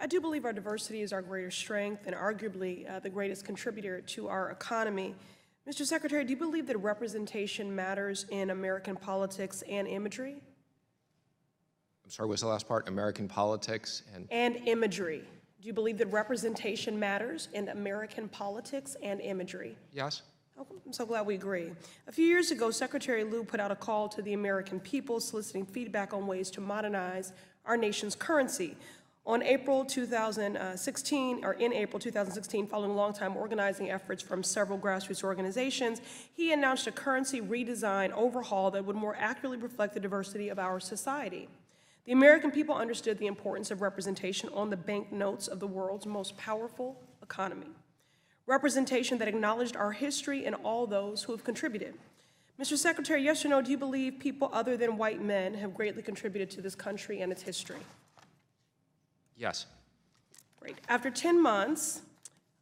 I do believe our diversity is our greatest strength and arguably the greatest contributor to our economy. Mr. Secretary, do you believe that representation matters in American politics and imagery? I'm sorry, what's the last part? American politics and imagery. Do you believe that representation matters in American politics and imagery? Yes. Oh, I'm so glad we agree. A few years ago, Secretary Lew put out a call to the American people soliciting feedback on ways to modernize our nation's currency. In April 2016, following long-time organizing efforts from several grassroots organizations, he announced a currency redesign overhaul that would more accurately reflect the diversity of our society. The American people understood the importance of representation on the banknotes of the world's most powerful economy. Representation that acknowledged our history and all those who have contributed. Mr. Secretary, yes or no, do you believe people other than white men have greatly contributed to this country and its history? Yes. Great. After 10 months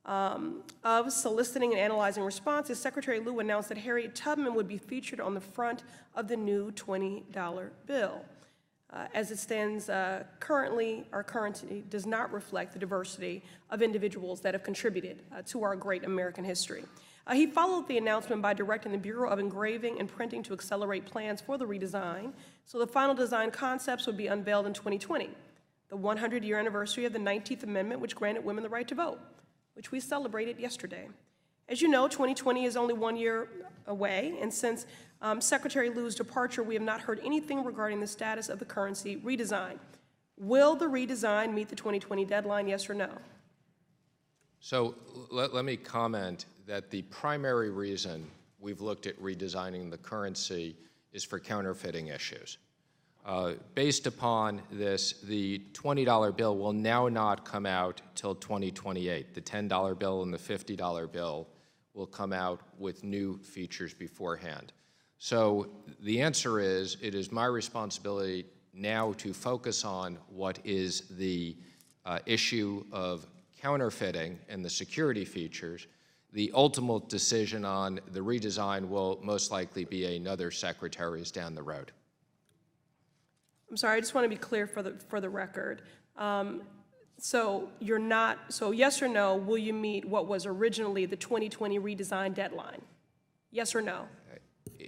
of soliciting and analyzing responses, Secretary Lew announced that Harriet Tubman would be featured on the front of the new $20 bill. As it stands currently, our currency does not reflect the diversity of individuals that have contributed to our great American history. He followed the announcement by directing the Bureau of Engraving and Printing to accelerate plans for the redesign, so the final design concepts would be unveiled in 2020, the 100-year anniversary of the 19th Amendment, which granted women the right to vote, which we celebrated yesterday. As you know, 2020 is only 1 year away, and since Secretary Lew's departure, we have not heard anything regarding the status of the currency redesign. Will the redesign meet the 2020 deadline, yes or no? So let me comment that the primary reason we've looked at redesigning the currency is for counterfeiting issues. Based upon this, the $20 bill will now not come out till 2028. The $10 bill and the $50 bill will come out with new features beforehand. So the answer is, it is my responsibility now to focus on what is the issue of counterfeiting and the security features. The ultimate decision on the redesign will most likely be another secretary's down the road. I'm sorry, I just want to be clear for the record. So yes or no, will you meet what was originally the 2020 redesign deadline? Yes or no?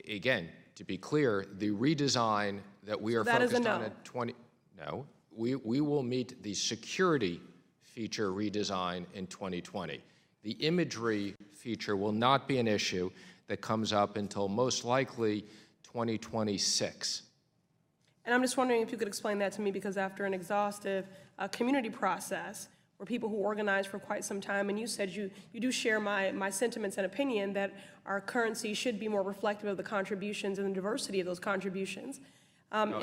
Again, to be clear, the redesign that we are focused on at 20, no, we will meet the security feature redesign in 2020. The imagery feature will not be an issue that comes up until most likely 2026. And I'm just wondering if you could explain that to me, because after an exhaustive community process where people who organized for quite some time, and you said you do share my sentiments and opinion that our currency should be more reflective of the contributions and the diversity of those contributions.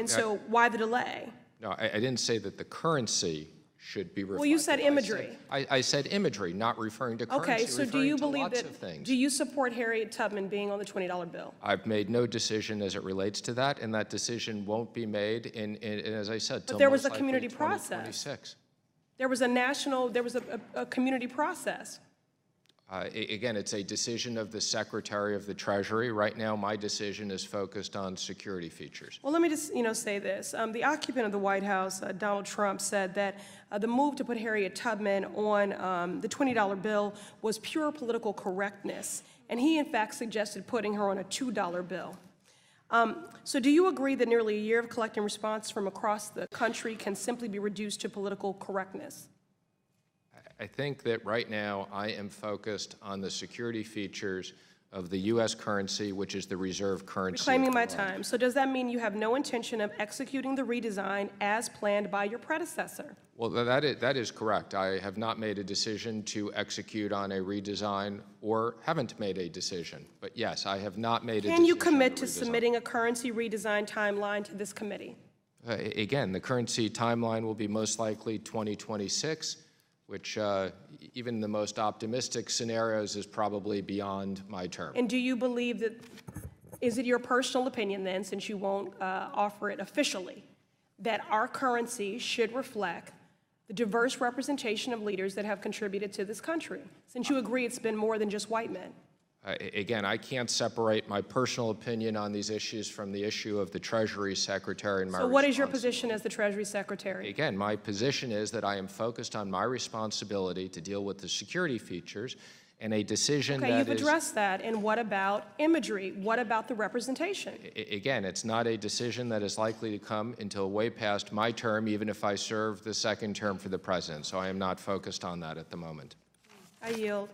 So why the delay? No, I didn't say that the currency should be reflective. Well, you said imagery. I said imagery, not referring to currency. Okay, so do you believe that, do you support Harriet Tubman being on the $20 bill? I've made no decision as it relates to that, and that decision won't be made in as I said, till but there was most a community likely process. 2026. There was a community process. Again, it's a decision of the Secretary of the Treasury. Right now, my decision is focused on security features. Well, let me just say this. The occupant of the White House, Donald Trump, said that the move to put Harriet Tubman on the $20 bill was pure political correctness, and he, in fact, suggested putting her on a $2 bill. So do you agree that nearly a year of collecting response from across the country can simply be reduced to political correctness? I think that right now I am focused on the security features of the U.S. currency, which is the reserve currency. Reclaiming my time. So does that mean you have no intention of executing the redesign as planned by your predecessor? Well, that is correct. I have not made a decision to execute on a redesign or haven't made a decision. But yes, I have not made a decision. Can you commit to submitting a currency redesign timeline to this committee? Again, the currency timeline will be most likely 2026. Which even the most optimistic scenarios is probably beyond my term. And do you believe that, is it your personal opinion then, since you won't offer it officially, that our currency should reflect the diverse representation of leaders that have contributed to this country, since you agree it's been more than just white men? Again, I can't separate my personal opinion on these issues from the issue of the Treasury Secretary and my So what is your responsibility. position as the Treasury Secretary? Again, my position is that I am focused on my responsibility to deal with the security features and a decision Okay, that you've is... addressed that, and what about imagery? What about the representation? Again, it's not a decision that is likely to come until way past my term, even if I serve the second term for the president. So I am not focused on that at the moment. I yield.